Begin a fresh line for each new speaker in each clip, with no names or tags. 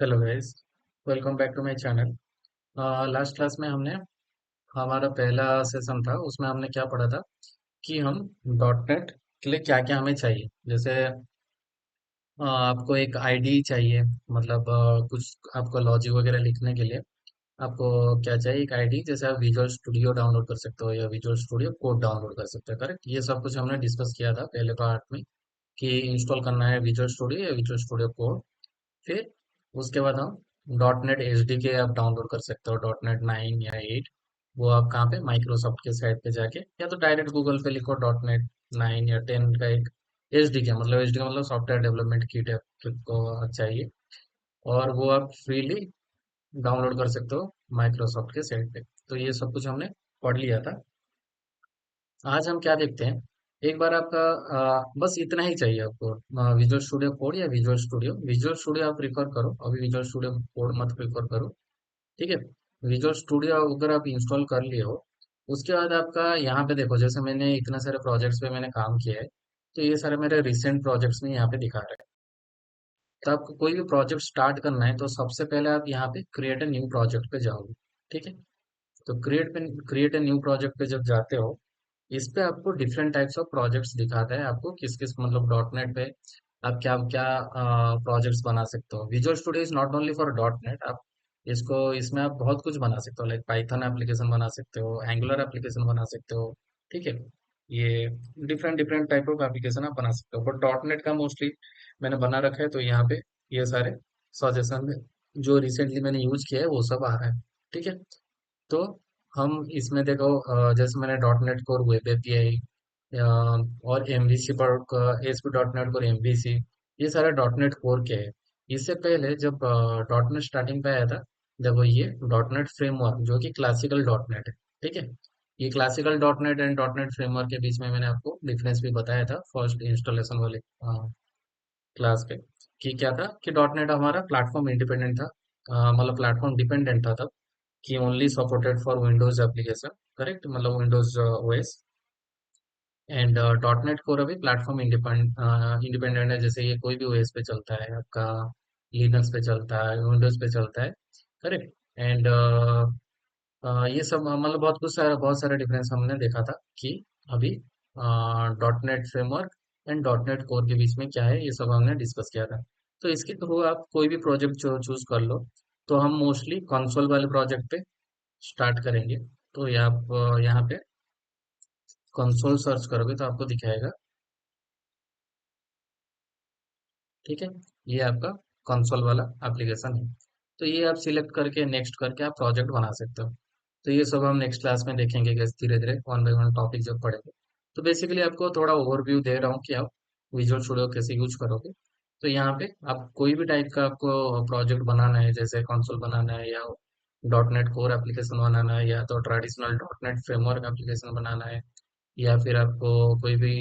Hello guys. Welcome back to my channel. Last class में हमने हमारा पहला सेशन था, उसमें हमने क्या पढ़ा था कि हम डॉट नेट के लिए क्या क्या हमें चाहिए। जैसे आपको एक आईडी चाहिए, मतलब कुछ आपको लॉजिक वगैरह लिखने के लिए आपको क्या चाहिए, एक आईडी। जैसे आप विजुअल स्टूडियो डाउनलोड कर सकते हो या विजुअल स्टूडियो कोड डाउनलोड कर सकते हो, करेक्ट। ये सब कुछ हमने डिस्कस किया था पहले पार्ट में कि इंस्टॉल करना है विजुअल स्टूडियो या विजुअल स्टूडियो कोड। फिर उसके बाद हम डॉट नेट एच डी के आप डाउनलोड कर सकते हो, डॉट नेट 9 या 8। वो आप कहाँ पे, माइक्रोसॉफ्ट के साइट पे जाके या तो डायरेक्ट गूगल पे लिखो डॉट नेट 9 या 10 का एक एच डी का मतलब, सॉफ्टवेयर डेवलपमेंट किट को चाहिए। और वो आप फ्रीली डाउनलोड कर सकते हो माइक्रोसॉफ्ट के साइट पे। तो ये सब कुछ हमने पढ़ लिया था। आज हम क्या देखते हैं, एक बार आपका बस इतना ही चाहिए आपको, विजुअल स्टूडियो कोड या विजुअल स्टूडियो आप प्रीफर करो, अभी विजुअल स्टूडियो कोड मत प्रीफर करो। ठीक है। विजुअल स्टूडियो अगर आप इंस्टॉल कर लिए हो, उसके बाद आपका यहाँ पे देखो, जैसे मैंने इतने सारे प्रोजेक्ट्स पे मैंने काम किया है, तो ये सारे मेरे रिसेंट प्रोजेक्ट्स में यहाँ पे दिखा रहे हैं। तो आपको कोई भी प्रोजेक्ट स्टार्ट करना है तो सबसे पहले आप यहाँ पे क्रिएट ए न्यू प्रोजेक्ट पे जाओगे। ठीक है। तो क्रिएट ए न्यू प्रोजेक्ट पे जब जाते हो, इस पे आपको डिफरेंट टाइप्स ऑफ प्रोजेक्ट्स दिखाता है, आपको किस किस मतलब डॉट नेट पे आप क्या क्या प्रोजेक्ट्स बना सकते हो। Visual studio is not only for dot net, आप इसको इसमें आप बहुत कुछ बना सकते हो, लाइक पाइथन एप्लीकेशन बना सकते हो, एंगुलर एप्लीकेशन बना सकते हो। ठीक है। ये different different type of application आप बना सकते हो, बट डॉट नेट का मोस्टली मैंने बना रखा है, तो यहाँ पे ये सारे सजेशन जो रिसेंटली मैंने यूज किया है वो सब आ रहा है। ठीक है। तो हम इसमें देखो, जैसे मैंने dot net core web API और एमवीसी पर, एसपी डॉट नेट और एमवीसी, ये सारे डॉट नेट कोर के हैं। इससे पहले जब डॉट नेट स्टार्टिंग पे आया था, देखो ये डॉट नेट फ्रेमवर्क जो कि क्लासिकल डॉट नेट है। ठीक है। ये classical dot net and dot net framework के बीच में मैंने आपको डिफरेंस भी बताया था फर्स्ट इंस्टॉलेशन वाले क्लास पे, कि क्या था कि डॉट नेट हमारा प्लेटफॉर्म इंडिपेंडेंट था, मतलब प्लेटफॉर्म डिपेंडेंट था तब, कि only supported for Windows application, correct, मतलब Windows OS. And dot net core अभी प्लेटफॉर्म इंडिपेंडेंट है, जैसे ये कोई भी ओएस पे चलता है आपका, लिनक्स पे चलता है, विंडोज पे चलता है, करेक्ट। एंड ये सब मतलब बहुत सारे डिफरेंस हमने देखा था कि अभी dot net framework and dot net core के बीच में क्या है, ये सब हमने डिस्कस किया था। तो इसके थ्रू आप कोई भी प्रोजेक्ट जो चूज कर लो, तो हम मोस्टली कंसोल वाले प्रोजेक्ट पे स्टार्ट करेंगे। तो ये आप यहाँ पे कंसोल सर्च करोगे तो आपको दिखाएगा। ठीक है। ये आपका कंसोल वाला एप्लीकेशन है। तो ये आप सिलेक्ट करके नेक्स्ट करके आप प्रोजेक्ट बना सकते हो। तो ये सब हम नेक्स्ट क्लास में देखेंगे, कैसे धीरे धीरे वन बाय वन टॉपिक जब पढ़ेंगे। तो बेसिकली आपको थोड़ा ओवरव्यू दे रहा हूँ कि आप विजुअल स्टूडियो कैसे यूज करोगे। तो यहाँ पे आप कोई भी टाइप का आपको प्रोजेक्ट बनाना है, जैसे कंसोल बनाना है, या डॉट नेट कोर एप्लीकेशन बनाना है, या तो traditional dot net framework application बनाना है, या फिर आपको कोई भी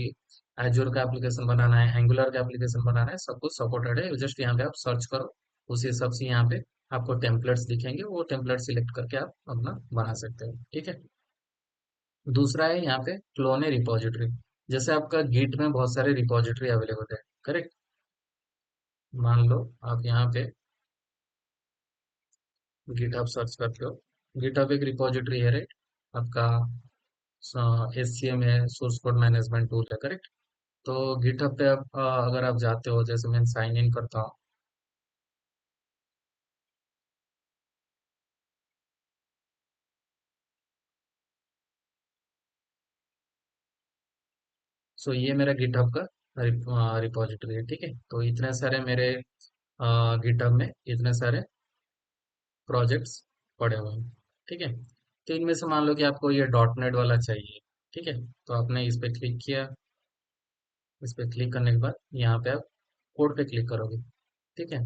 एजूर का एप्लीकेशन बनाना है, एंगुलर का एप्लीकेशन बनाना है, सब कुछ सपोर्टेड है। जस्ट यहाँ पे आप सर्च करो, उसी हिसाब से यहाँ पे आपको टेम्पलेट्स दिखेंगे, वो टेम्पलेट सिलेक्ट करके आप अपना बना सकते हो। ठीक है। दूसरा है यहाँ पे क्लोन रिपोजिटरी। जैसे आपका गिट में बहुत सारे रिपोजिटरी अवेलेबल है, करेक्ट। मान लो आप यहाँ पे गिटहब सर्च करते हो, गिटहब एक रिपोजिटरी है, राइट। आपका एससीएम है, सोर्स कोड मैनेजमेंट टूल है, करेक्ट। तो गिटहब पे आप अगर आप जाते हो, जैसे मैं साइन इन करता हूँ, सो ये मेरा गिटहब का रिपोजिटरी है। ठीक है। तो इतने सारे मेरे गिटहब में इतने सारे प्रोजेक्ट्स पड़े हुए हैं। ठीक है। तो इनमें से मान लो कि आपको ये डॉट नेट वाला चाहिए। ठीक है। तो आपने इस पे क्लिक किया, इस पे क्लिक करने के बाद यहाँ पे आप कोड पे क्लिक करोगे। ठीक है।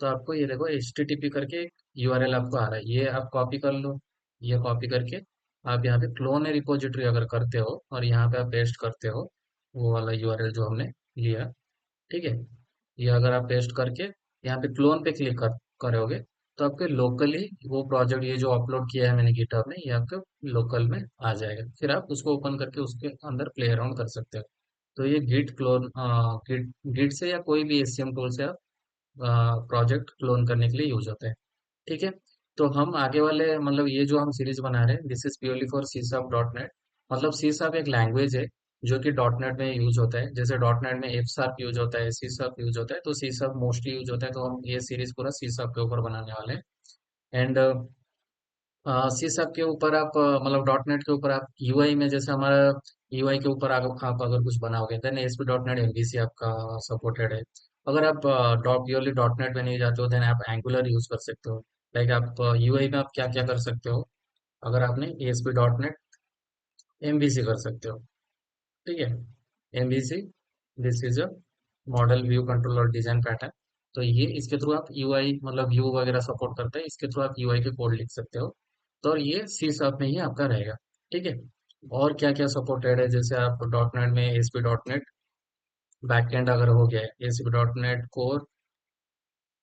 तो आपको ये देखो HTTP करके एक यूआरएल आपको आ रहा है, ये आप कॉपी कर लो। ये कॉपी करके आप यहाँ पे क्लोन रिपोजिटरी अगर करते हो और यहाँ पे आप पेस्ट करते हो वो वाला यूआरएल जो हमने लिया। ठीक है। ये अगर आप पेस्ट करके यहाँ पे क्लोन पे क्लिक करोगे, तो आपके लोकली वो प्रोजेक्ट ये जो अपलोड किया है मैंने गिटहब में, ये आपके लोकल में आ जाएगा। फिर आप उसको ओपन करके उसके अंदर प्ले अराउंड कर सकते हो। तो ये गिट क्लोन, गिट गिट से या कोई भी एससीएम टूल से आप प्रोजेक्ट क्लोन करने के लिए यूज होता है। ठीक है। तो हम आगे वाले मतलब ये जो हम सीरीज बना रहे हैं, this is purely for C sharp dot net. मतलब सी शार्प एक लैंग्वेज है जो कि डॉट नेट में यूज होता है। जैसे डॉट नेट में एफ शार्प यूज होता है, सी शार्प यूज होता है, तो सी शार्प मोस्टली यूज होता है। तो हम ये सीरीज पूरा सी शार्प के ऊपर बनाने वाले हैं। एंड सी शार्प के ऊपर आप मतलब डॉट नेट के ऊपर आप यूआई में, जैसे हमारा यूआई के ऊपर आप अगर कुछ बनाओगे then ASP dot net MVC आपका सपोर्टेड है। अगर आप डॉट प्योरली डॉट नेट में नहीं जाते हो देन आप एंगुलर यूज कर सकते हो। लाइक आप यूआई में आप क्या क्या कर सकते हो, अगर आपने एएसपी डॉट नेट एमवीसी कर सकते हो। ठीक है। MVC, this is a model view controller design pattern. तो ये इसके थ्रू आप यूआई मतलब व्यू वगैरह सपोर्ट करते हैं, इसके थ्रू आप यूआई के कोड लिख सकते हो। तो ये सी शार्प में ही आपका रहेगा। ठीक है। और क्या क्या सपोर्टेड है, जैसे आप डॉट नेट में एसपी डॉट नेट बैकएंड अगर हो गया है, SP dot net core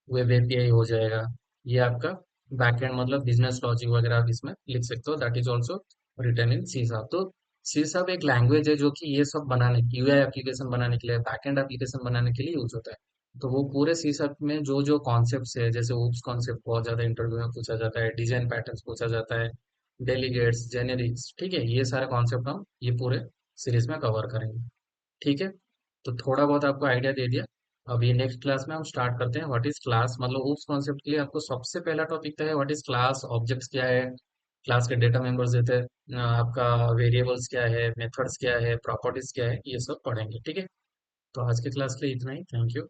web API हो जाएगा। ये आपका बैकएंड मतलब बिजनेस लॉजिक वगैरह आप इसमें लिख सकते हो, that is also return in C sharp. तो सी शार्प एक लैंग्वेज है जो कि ये सब बनाने यूआई एप्लीकेशन बनाने के लिए, बैकएंड एप्लीकेशन बनाने के लिए यूज होता है। तो वो पूरे सी शार्प में जो जो कॉन्सेप्ट्स है, जैसे ऊप्स कॉन्सेप्ट बहुत ज्यादा इंटरव्यू में पूछा जाता है, डिजाइन पैटर्न्स पूछा जाता है, डेलीगेट्स, जेनेरिक्स, ठीक है, ये सारे कॉन्सेप्ट हम ये पूरे सीरीज में कवर करेंगे। ठीक है। तो थोड़ा बहुत आपको आइडिया दे दिया। अब ये नेक्स्ट क्लास में हम स्टार्ट करते हैं व्हाट इज क्लास। मतलब उस कॉन्सेप्ट के लिए आपको सबसे पहला टॉपिक तो है व्हाट इज क्लास, ऑब्जेक्ट्स क्या है, क्लास के डेटा मेंबर्स देते हैं, आपका वेरिएबल्स क्या है, मेथड्स क्या है, प्रॉपर्टीज क्या है, ये सब पढ़ेंगे। ठीक है। तो आज के क्लास के लिए इतना ही। Thank you.